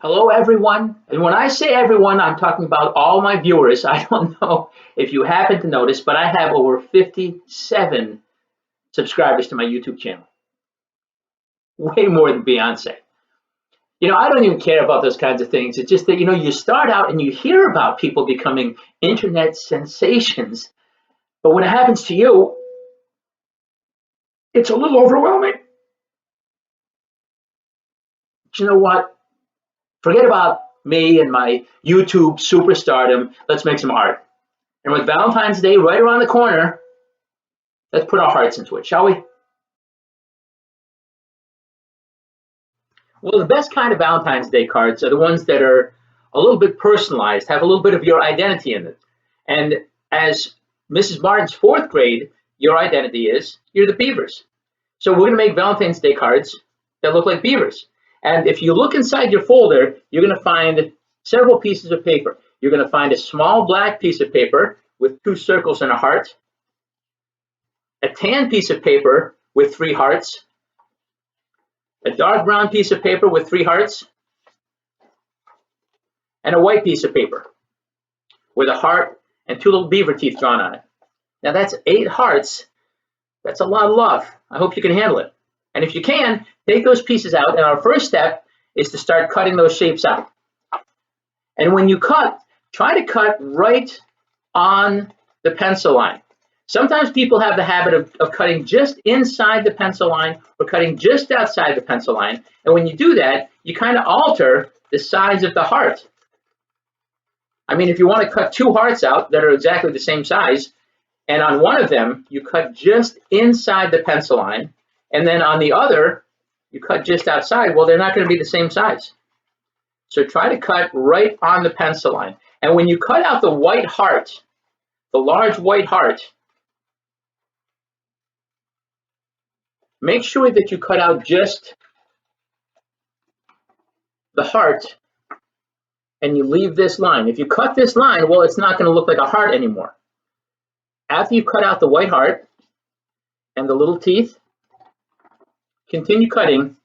Hello, everyone. And when I say everyone, I'm talking about all my viewers. I don't know if you happen to notice, but I have over 57 subscribers to my YouTube channel. Way more than Beyonce. I don't even care about those kinds of things. It's just that, you start out and you hear about people becoming internet sensations. But when it happens to you, it's a little overwhelming. But you know what? Forget about me and my YouTube superstardom. Let's make some art. And with Valentine's Day right around the corner, let's put our hearts into it, shall we? Well, the best kind of Valentine's Day cards are the ones that are a little bit personalized, have a little bit of your identity in it. And as Mrs. Martin's fourth grade, your identity is you're the Beavers. So we're going to make Valentine's Day cards that look like beavers. And if you look inside your folder, you're going to find several pieces of paper. You're going to find a small black piece of paper with two circles and a heart, a tan piece of paper with three hearts, a dark brown piece of paper with three hearts, and a white piece of paper with a heart and two little beaver teeth drawn on it. Now that's 8 hearts. That's a lot of love. I hope you can handle it. And if you can, take those pieces out, and our first step is to start cutting those shapes out. And when you cut, try to cut right on the pencil line. Sometimes people have the habit of cutting just inside the pencil line or cutting just outside the pencil line. And when you do that, you kind of alter the size of the heart. I mean, if you want to cut 2 hearts out that are exactly the same size, and on one of them, you cut just inside the pencil line, and then on the other, you cut just outside, well, they're not going to be the same size. So try to cut right on the pencil line. And when you cut out the white heart, the large white heart, make sure that you cut out just the heart and you leave this line. If you cut this line, well, it's not going to look like a heart anymore. After you cut out the white heart and the little teeth, continue cutting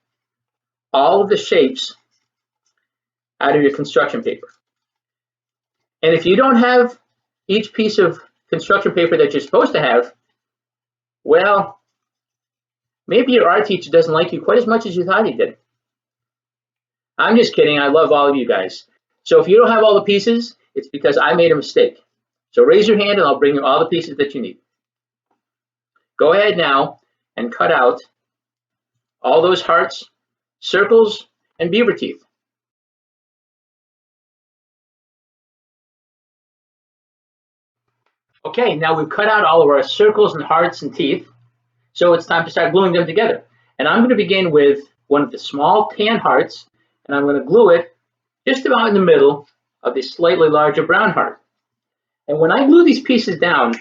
all of the shapes out of your construction paper. And if you don't have each piece of construction paper that you're supposed to have, well, maybe your art teacher doesn't like you quite as much as you thought he did. I'm just kidding. I love all of you guys. So if you don't have all the pieces, it's because I made a mistake. So raise your hand and I'll bring you all the pieces that you need. Go ahead now and cut out all those hearts, circles, and beaver teeth. Okay, now we've cut out all of our circles and hearts and teeth, so it's time to start gluing them together. And I'm going to begin with one of the small tan hearts, and I'm going to glue it just about in the middle of the slightly larger brown heart. And when I glue these pieces down,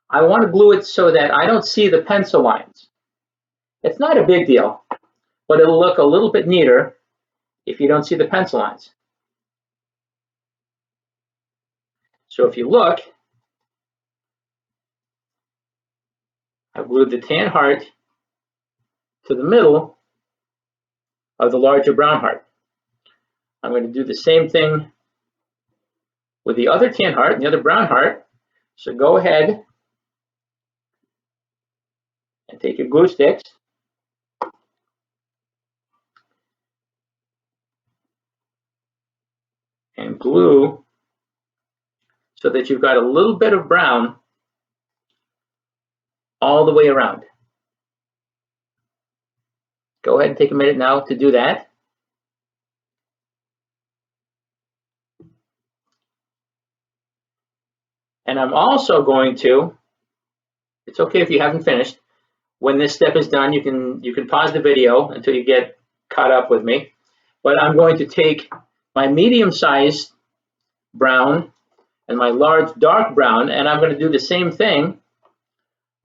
I want to glue it so that I don't see the pencil lines. It's not a big deal, but it'll look a little bit neater if you don't see the pencil lines. So if you look, I've glued the tan heart to the middle of the larger brown heart. I'm going to do the same thing with the other tan heart and the other brown heart. So go ahead and take your glue sticks and glue so that you've got a little bit of brown all the way around. Go ahead and take a minute now to do that. And I'm also going to, it's okay if you haven't finished. When this step is done, you can pause the video until you get caught up with me. But I'm going to take my medium-sized brown and my large dark brown, and I'm going to do the same thing.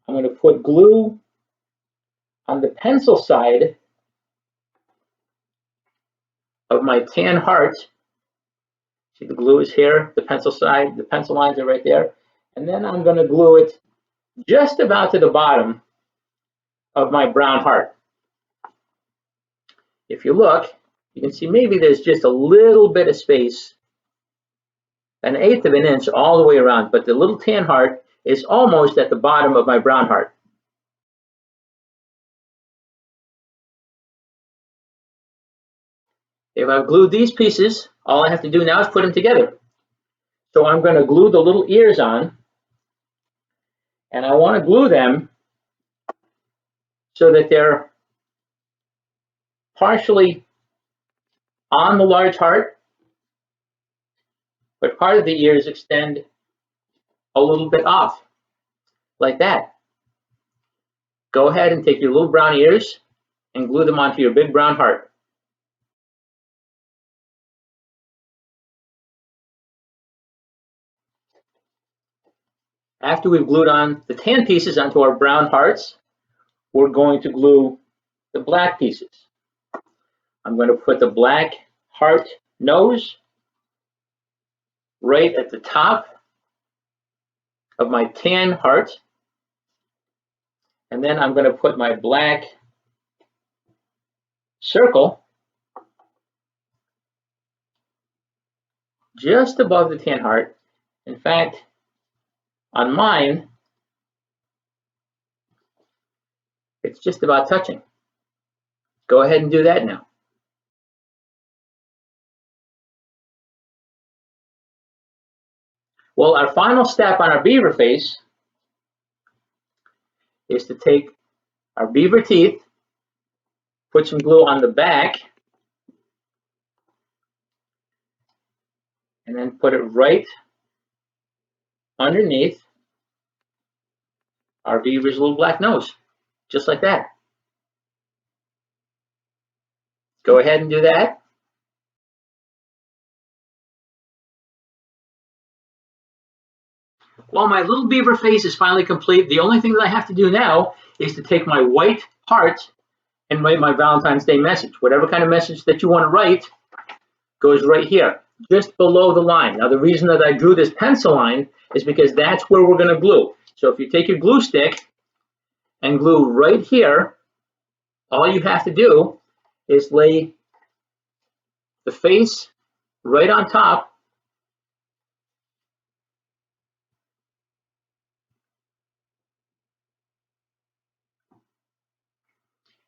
I'm going to put glue on the pencil side of my tan heart. See, the glue is here, the pencil side, the pencil lines are right there. And then I'm going to glue it just about to the bottom of my brown heart. If you look, You can see maybe there's just a little bit of space, 1/8 of an inch all the way around, but the little tan heart is almost at the bottom of my brown heart. If I've glued these pieces, all I have to do now is put them together. So I'm going to glue the little ears on, and I want to glue them so that they're partially on the large heart, but part of the ears extend a little bit off, like that. Go ahead and take your little brown ears and glue them onto your big brown heart. After we've glued on the tan pieces onto our brown hearts, we're going to glue the black pieces. I'm going to put the black heart nose right at the top of my tan heart, and then I'm going to put my black circle just above the tan heart. In fact, on mine, it's just about touching. Go ahead and do that now. Well, our final step on our beaver face is to take our beaver teeth, put some glue on the back, and then put it right underneath our beaver's little black nose, just like that. Go ahead and do that. Well, my little beaver face is finally complete. The only thing that I have to do now is to take my white heart and write my Valentine's Day message. Whatever kind of message that you want to write goes right here, just below the line. Now, the reason that I drew this pencil line is because that's where we're going to glue. So if you take your glue stick and glue right here, all you have to do is lay the face right on top,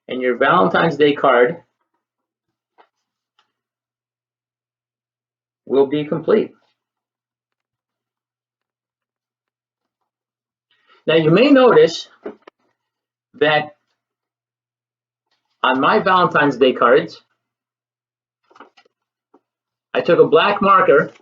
and your Valentine's Day card will be complete. Now, you may notice that on my Valentine's Day cards, I took a black marker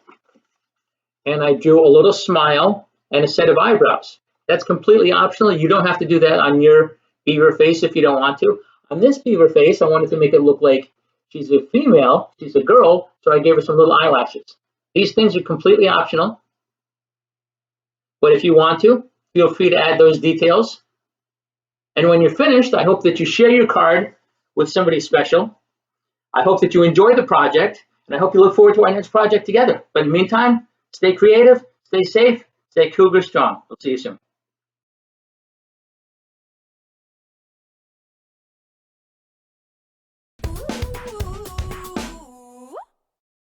and I drew a little smile and a set of eyebrows. That's completely optional. You don't have to do that on your beaver face if you don't want to. On this beaver face, I wanted to make it look like she's a female, she's a girl, so I gave her some little eyelashes. These things are completely optional, but if you want to, feel free to add those details. And when you're finished, I hope that you share your card with somebody special. I hope that you enjoy the project, and I hope you look forward to our next project together. But in the meantime, stay creative, stay safe, stay cougar strong. We'll see you soon.